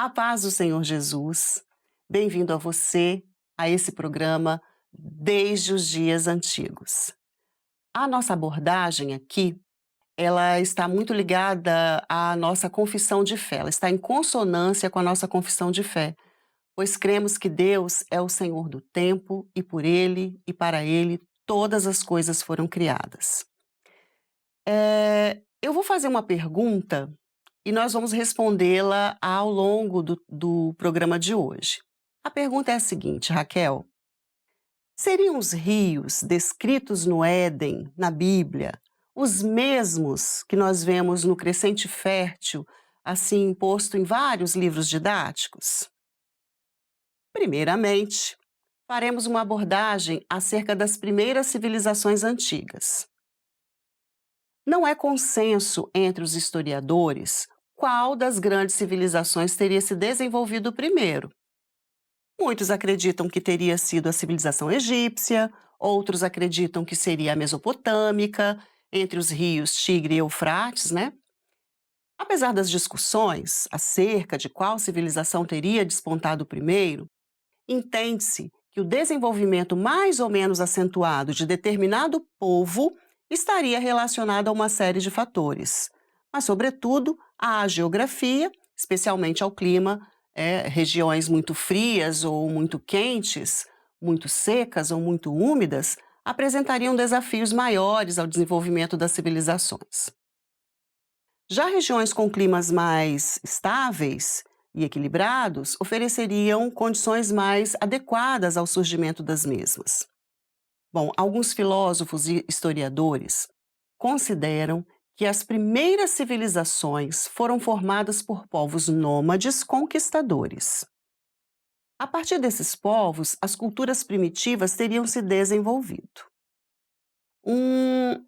A paz do Senhor Jesus. Bem-vindo a você, a esse programa Desde os Dias Antigos. A nossa abordagem aqui, ela está muito ligada à nossa confissão de fé. Ela está em consonância com a nossa confissão de fé, pois cremos que Deus é o Senhor do tempo e por Ele e para Ele todas as coisas foram criadas. Eu vou fazer uma pergunta e nós vamos respondê-la ao longo do programa de hoje. A pergunta é a seguinte, Raquel: seriam os rios descritos no Éden, na Bíblia, os mesmos que nós vemos no Crescente Fértil, assim posto em vários livros didáticos? Primeiramente, faremos uma abordagem acerca das primeiras civilizações antigas. Não é consenso entre os historiadores qual das grandes civilizações teria se desenvolvido primeiro. Muitos acreditam que teria sido a civilização egípcia, outros acreditam que seria a mesopotâmica, entre os rios Tigre e Eufrates, né? Apesar das discussões acerca de qual civilização teria despontado primeiro, entende-se que o desenvolvimento mais ou menos acentuado de determinado povo estaria relacionado a uma série de fatores, mas, sobretudo, à geografia, especialmente ao clima, regiões muito frias ou muito quentes, muito secas ou muito úmidas, apresentariam desafios maiores ao desenvolvimento das civilizações. Já regiões com climas mais estáveis e equilibrados ofereceriam condições mais adequadas ao surgimento das mesmas. Bom, alguns filósofos e historiadores consideram que as primeiras civilizações foram formadas por povos nômades conquistadores. A partir desses povos, as culturas primitivas teriam se desenvolvido.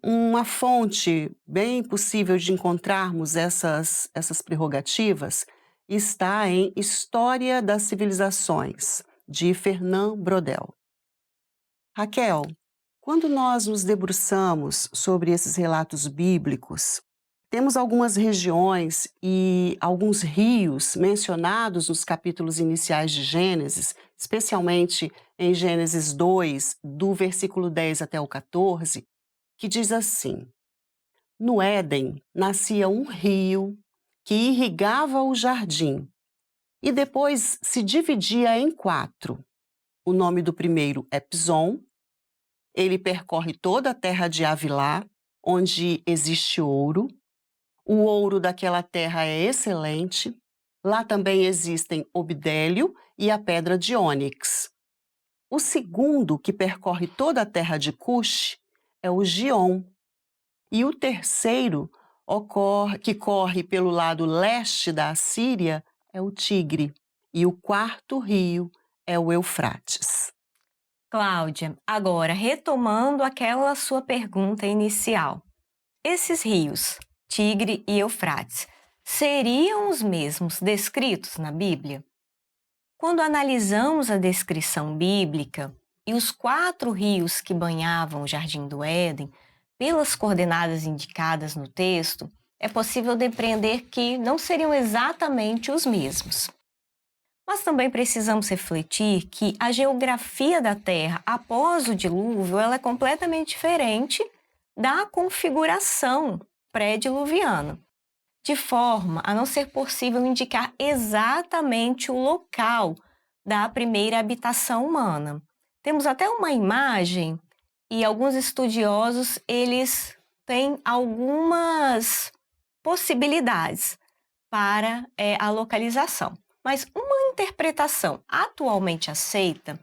Uma fonte bem possível de encontrarmos essas prerrogativas está em História das Civilizações, de Fernand Braudel. Raquel, quando nós nos debruçamos sobre esses relatos bíblicos, temos algumas regiões e alguns rios mencionados nos capítulos iniciais de Gênesis, especialmente em Gênesis 2, do versículo 10 até o 14, que diz assim: no Éden nascia um rio que irrigava o jardim e depois se dividia em quatro. O nome do primeiro é Pison. Ele percorre toda a terra de Havilá, onde existe ouro. O ouro daquela terra é excelente. Lá também existem o bidélio e a pedra de ônix. O segundo, que percorre toda a terra de Cush, é o Gion. E o terceiro, que corre pelo lado leste da Assíria, é o Tigre. E o quarto rio é o Eufrates. Cláudia, agora retomando aquela sua pergunta inicial. Esses rios, Tigre e Eufrates, seriam os mesmos descritos na Bíblia? Quando analisamos a descrição bíblica e os quatro rios que banhavam o Jardim do Éden, pelas coordenadas indicadas no texto, é possível depreender que não seriam exatamente os mesmos. Mas também precisamos refletir que a geografia da Terra após o dilúvio ela é completamente diferente da configuração pré-diluviana, de forma a não ser possível indicar exatamente o local da primeira habitação humana. Temos até uma imagem e alguns estudiosos eles têm algumas possibilidades para a localização. Mas uma interpretação atualmente aceita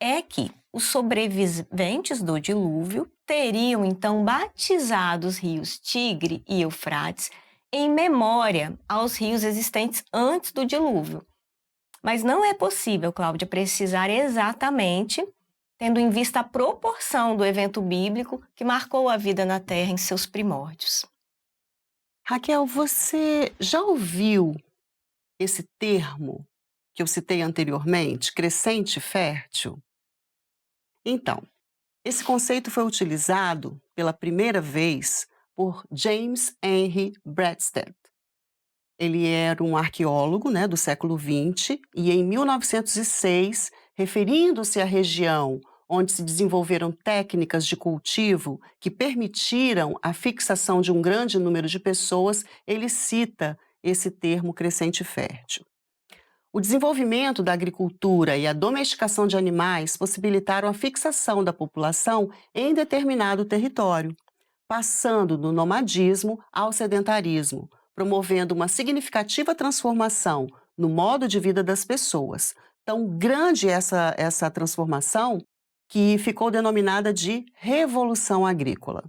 é que os sobreviventes do dilúvio teriam então batizado os rios Tigre e Eufrates em memória aos rios existentes antes do dilúvio. Mas não é possível, Cláudia, precisar exatamente, tendo em vista a proporção do evento bíblico que marcou a vida na Terra em seus primórdios. Raquel, você já ouviu esse termo que eu citei anteriormente, crescente fértil? Então, esse conceito foi utilizado pela primeira vez por James Henry Bredsted. Ele era um arqueólogo, né, do século XX, e em 1906, referindo-se à região onde se desenvolveram técnicas de cultivo que permitiram a fixação de um grande número de pessoas, ele cita esse termo crescente fértil. O desenvolvimento da agricultura e a domesticação de animais possibilitaram a fixação da população em determinado território, passando do nomadismo ao sedentarismo, promovendo uma significativa transformação no modo de vida das pessoas. Tão grande essa transformação que ficou denominada de Revolução Agrícola.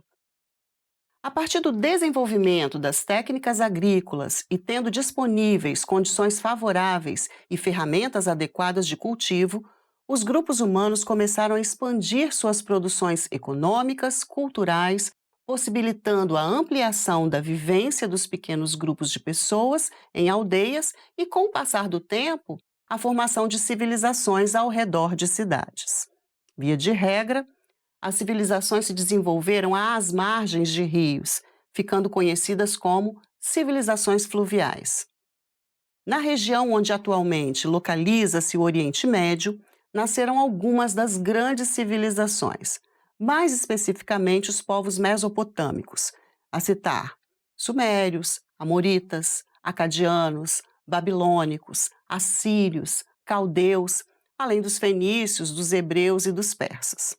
A partir do desenvolvimento das técnicas agrícolas e tendo disponíveis condições favoráveis e ferramentas adequadas de cultivo, os grupos humanos começaram a expandir suas produções econômicas, culturais, possibilitando a ampliação da vivência dos pequenos grupos de pessoas em aldeias e, com o passar do tempo, a formação de civilizações ao redor de cidades. Via de regra, as civilizações se desenvolveram às margens de rios, ficando conhecidas como civilizações fluviais. Na região onde atualmente localiza-se o Oriente Médio, nasceram algumas das grandes civilizações, mais especificamente os povos mesopotâmicos, a citar sumérios, amoritas, acadianos, babilônicos, assírios, caldeus, além dos fenícios, dos hebreus e dos persas.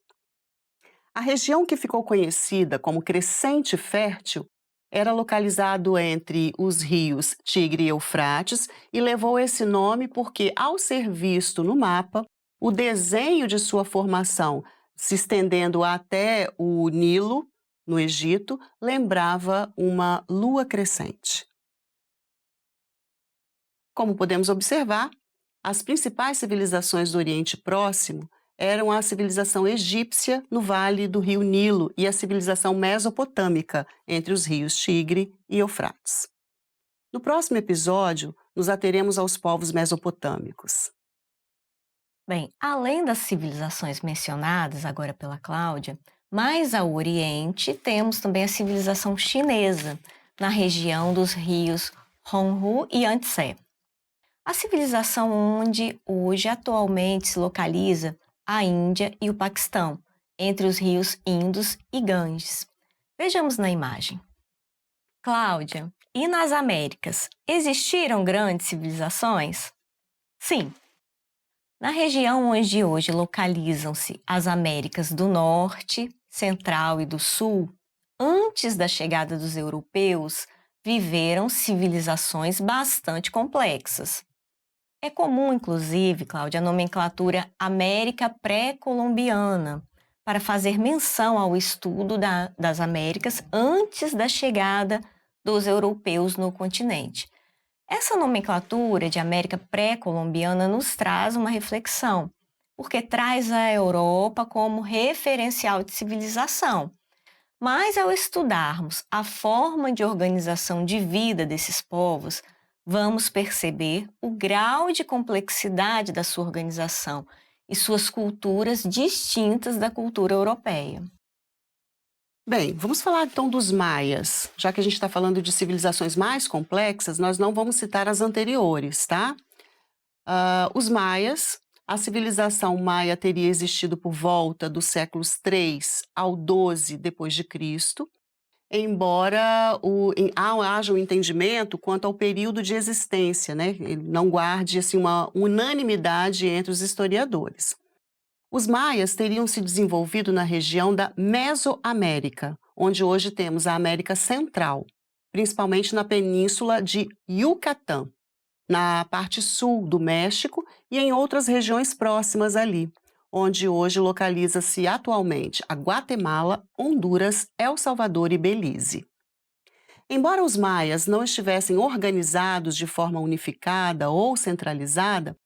A região que ficou conhecida como Crescente Fértil era localizado entre os rios Tigre e Eufrates e levou esse nome porque, ao ser visto no mapa, o desenho de sua formação, se estendendo até o Nilo, no Egito, lembrava uma lua crescente. Como podemos observar, as principais civilizações do Oriente Próximo eram a civilização egípcia no vale do rio Nilo e a civilização mesopotâmica entre os rios Tigre e Eufrates. No próximo episódio, nos ateremos aos povos mesopotâmicos. Bem, além das civilizações mencionadas agora pela Cláudia, mais ao Oriente temos também a civilização chinesa, na região dos rios Honghu e Yangtze. A civilização onde hoje atualmente se localiza a Índia e o Paquistão, entre os rios Indus e Ganges. Vejamos na imagem. Cláudia, e nas Américas, existiram grandes civilizações? Sim. Na região onde hoje localizam-se as Américas do Norte, Central e do Sul, antes da chegada dos europeus, viveram civilizações bastante complexas. É comum, inclusive, Cláudia, a nomenclatura América pré-colombiana, para fazer menção ao estudo das Américas antes da chegada dos europeus no continente. Essa nomenclatura de América pré-colombiana nos traz uma reflexão, porque traz a Europa como referencial de civilização. Mas ao estudarmos a forma de organização de vida desses povos, vamos perceber o grau de complexidade da sua organização e suas culturas distintas da cultura europeia. Bem, vamos falar então dos maias. Já que a gente está falando de civilizações mais complexas, nós não vamos citar as anteriores, tá? Os maias, a civilização maia teria existido por volta dos séculos 3 ao 12 depois de Cristo, embora haja um entendimento quanto ao período de existência, né? Ele não guarde assim, uma unanimidade entre os historiadores. Os maias teriam se desenvolvido na região da Mesoamérica, onde hoje temos a América Central, principalmente na península de Yucatán, na parte sul do México e em outras regiões próximas ali, onde hoje localiza-se atualmente a Guatemala, Honduras, El Salvador e Belize. Embora os maias não estivessem organizados de forma unificada ou centralizada,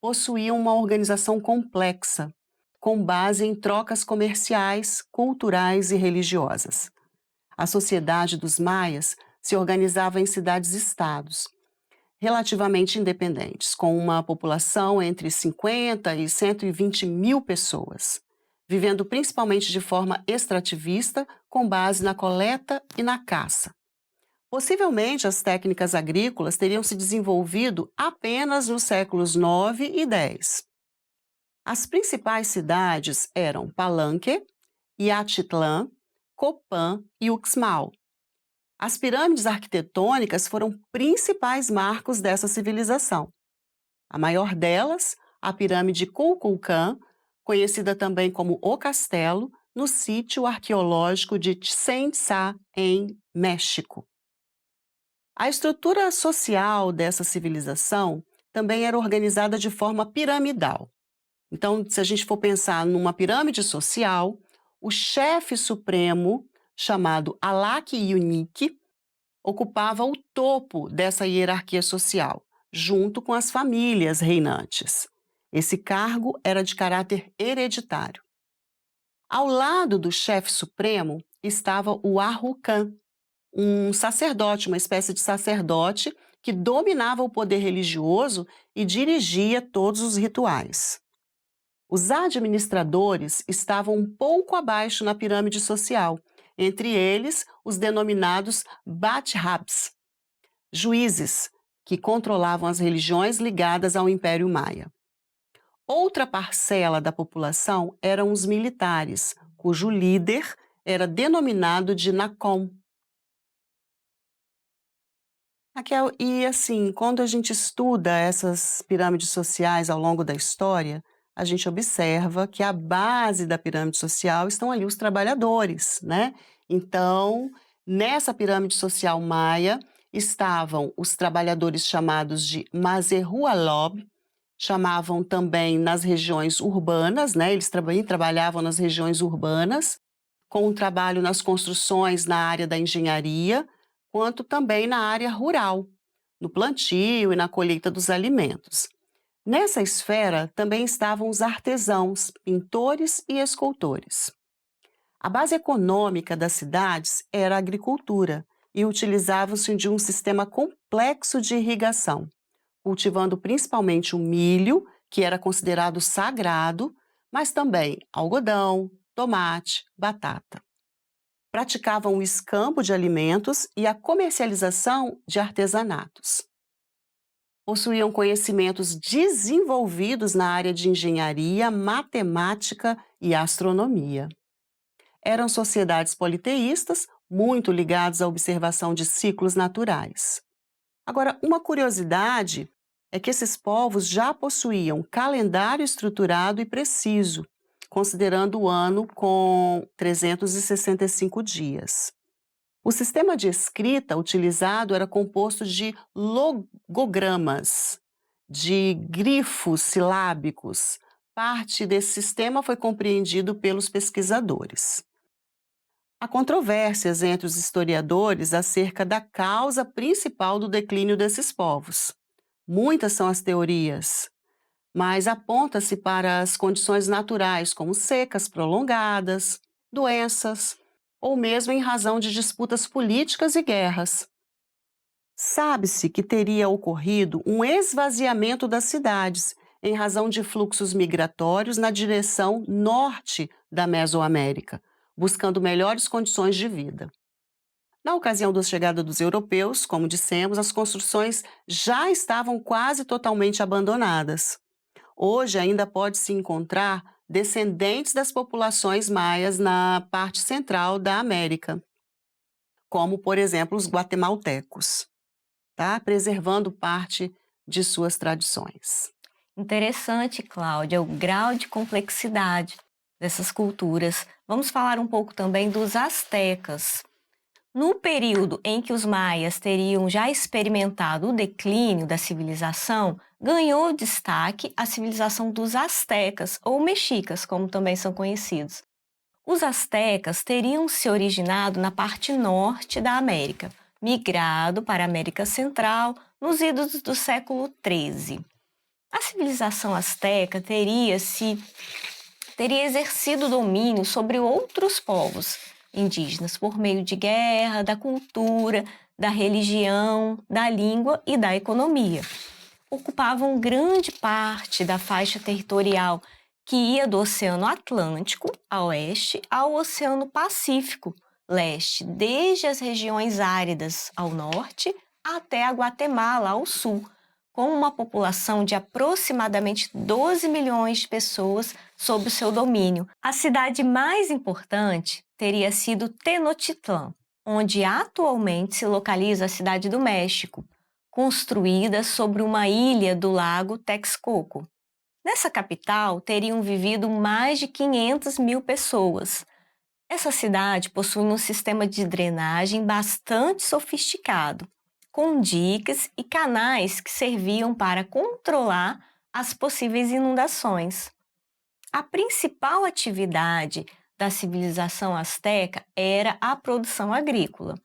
possuíam uma organização complexa, com base em trocas comerciais, culturais e religiosas. A sociedade dos maias se organizava em cidades-estados, relativamente independentes, com uma população entre 50 e 120 mil pessoas, vivendo principalmente de forma extrativista, com base na coleta e na caça. Possivelmente, as técnicas agrícolas teriam se desenvolvido apenas nos séculos 9 e 10. As principais cidades eram Palenque, Iatitlã, Copán e Uxmal. As pirâmides arquitetônicas foram principais marcos dessa civilização. A maior delas, a pirâmide Kukulcã, conhecida também como O Castelo, no sítio arqueológico de Chichén Itzá, em México. A estrutura social dessa civilização também era organizada de forma piramidal. Então, se a gente for pensar numa pirâmide social, o chefe supremo, chamado Alak Yunik, ocupava o topo dessa hierarquia social, junto com as famílias reinantes. Esse cargo era de caráter hereditário. Ao lado do chefe supremo estava o Arhucan, um sacerdote, uma espécie de sacerdote que dominava o poder religioso e dirigia todos os rituais. Os administradores estavam um pouco abaixo na pirâmide social, entre eles os denominados Bat-Rabs, juízes que controlavam as religiões ligadas ao Império Maia. Outra parcela da população eram os militares, cujo líder era denominado de Nacon. Raquel, e assim, quando a gente estuda essas pirâmides sociais ao longo da história, a gente observa que a base da pirâmide social estão ali os trabalhadores, né? Então, nessa pirâmide social maia estavam os trabalhadores chamados de Mazerhualob, chamavam também nas regiões urbanas, né? Eles também trabalhavam nas regiões urbanas, com o trabalho nas construções na área da engenharia, quanto também na área rural, no plantio e na colheita dos alimentos. Nessa esfera também estavam os artesãos, pintores e escultores. A base econômica das cidades era a agricultura e utilizava-se de um sistema complexo de irrigação, cultivando principalmente o milho, que era considerado sagrado, mas também algodão, tomate, batata. Praticavam o escambo de alimentos e a comercialização de artesanatos. Possuíam conhecimentos desenvolvidos na área de engenharia, matemática e astronomia. Eram sociedades politeístas, muito ligadas à observação de ciclos naturais. Agora, uma curiosidade é que esses povos já possuíam calendário estruturado e preciso, considerando o ano com 365 dias. O sistema de escrita utilizado era composto de logogramas, de grifos silábicos. Parte desse sistema foi compreendido pelos pesquisadores. Há controvérsias entre os historiadores acerca da causa principal do declínio desses povos. Muitas são as teorias, mas aponta-se para as condições naturais, como secas prolongadas, doenças, ou mesmo em razão de disputas políticas e guerras. Sabe-se que teria ocorrido um esvaziamento das cidades em razão de fluxos migratórios na direção norte da Mesoamérica, buscando melhores condições de vida. Na ocasião da chegada dos europeus, como dissemos, as construções já estavam quase totalmente abandonadas. Hoje ainda pode-se encontrar descendentes das populações maias na parte central da América, como, por exemplo, os guatemaltecos, tá? Preservando parte de suas tradições. Interessante, Cláudia, o grau de complexidade dessas culturas. Vamos falar um pouco também dos astecas. No período em que os maias teriam já experimentado o declínio da civilização, ganhou destaque a civilização dos astecas, ou mexicas, como também são conhecidos. Os astecas teriam se originado na parte norte da América, migrado para a América Central nos idos do século XIII. A civilização asteca teria exercido domínio sobre outros povos indígenas por meio de guerra, da cultura, da religião, da língua e da economia. Ocupavam grande parte da faixa territorial que ia do Oceano Atlântico, a oeste, ao Oceano Pacífico, leste, desde as regiões áridas ao norte até a Guatemala ao sul, com uma população de aproximadamente 12 milhões de pessoas sob o seu domínio. A cidade mais importante teria sido Tenochtitlan, onde atualmente se localiza a Cidade do México, construída sobre uma ilha do lago Texcoco. Nessa capital teriam vivido mais de 500 mil pessoas. Essa cidade possui um sistema de drenagem bastante sofisticado, com diques e canais que serviam para controlar as possíveis inundações. A principal atividade da civilização asteca era a produção agrícola.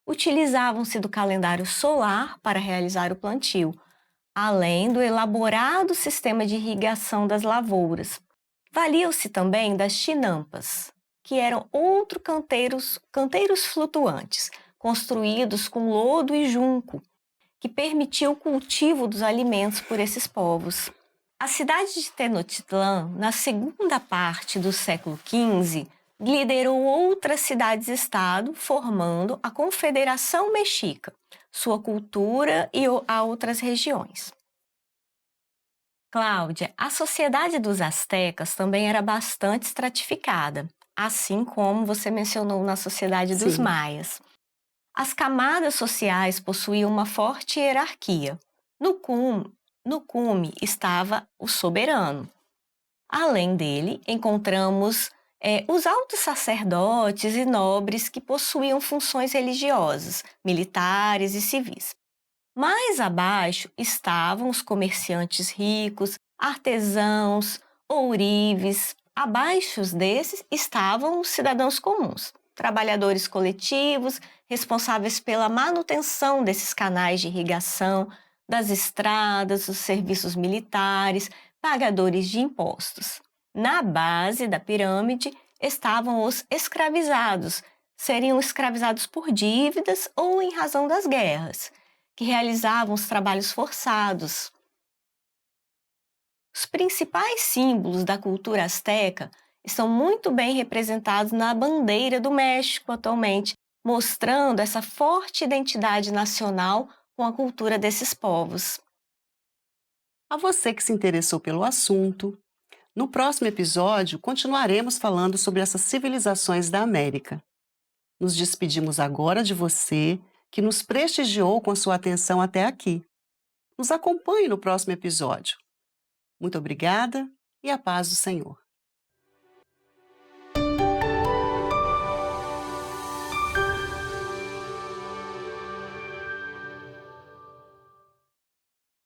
Utilizavam-se do calendário solar para realizar o plantio, além do elaborado sistema de irrigação das lavouras. Valiam-se também das chinampas, que eram outros canteiros flutuantes, construídos com lodo e junco, que permitiam o cultivo dos alimentos por esses povos. A cidade de Tenochtitlan, na segunda parte do século XV, liderou outras cidades-estado, formando a Confederação Mexica, sua cultura e a outras regiões. Cláudia, a sociedade dos astecas também era bastante estratificada, assim como você mencionou na sociedade dos Sim. maias. As camadas sociais possuíam uma forte hierarquia. No cume estava o soberano. Além dele, encontramos os altos sacerdotes e nobres que possuíam funções religiosas, militares e civis. Mais abaixo estavam os comerciantes ricos, artesãos, ourives. Abaixo desses estavam os cidadãos comuns, trabalhadores coletivos, responsáveis pela manutenção desses canais de irrigação, das estradas, dos serviços militares, pagadores de impostos. Na base da pirâmide estavam os escravizados, seriam escravizados por dívidas ou em razão das guerras, que realizavam os trabalhos forçados. Os principais símbolos da cultura asteca estão muito bem representados na bandeira do México atualmente, mostrando essa forte identidade nacional com a cultura desses povos. A você que se interessou pelo assunto, no próximo episódio continuaremos falando sobre essas civilizações da América. Nos despedimos agora de você, que nos prestigiou com a sua atenção até aqui. Nos acompanhe no próximo episódio. Muito obrigada e a paz do Senhor.